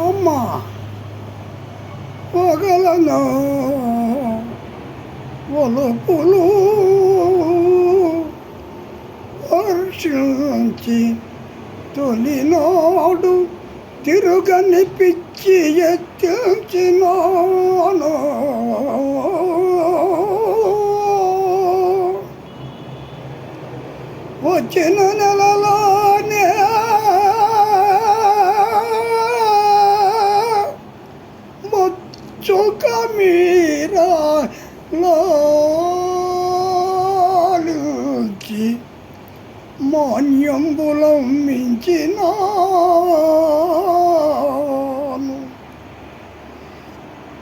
అమ్మా పగలను ఒలుపులు వర్షించి తొలినాడు తిరుగని పిచ్చి ఎత్తించినాను. వచ్చిన నెలలోనే మొచ్చుక మీరా లాలించి మాన్యంబులం మించినాను.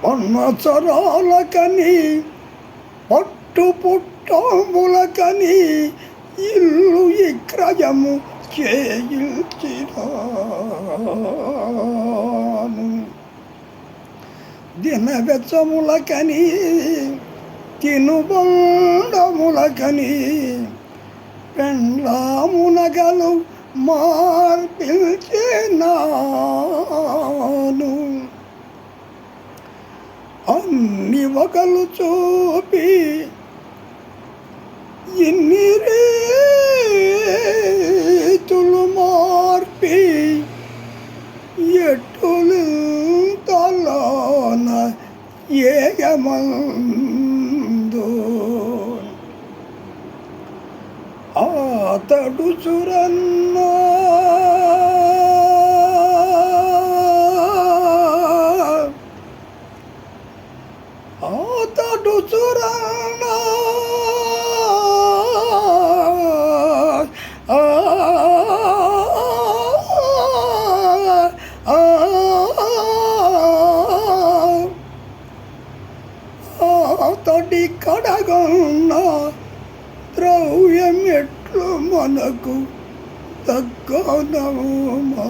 పన్నచరాలకని పట్టు పుట్టంబులకని ఇల్లు విక్రయము చేయించినాను. దినవెచ్చములకని తినుబండములకని పెండ్లామునగలు మార్పిల్చినాను. అన్ని వగలు చూపి ఇన్ని రీతులు మార్పి ఎట్టులు తలోన ఏయమందు అతడు చురన్నా అతడు చురన్నా అతడి కడగన్న ద్రవ్యం ఎట్లు మనకు తగ్గనమా.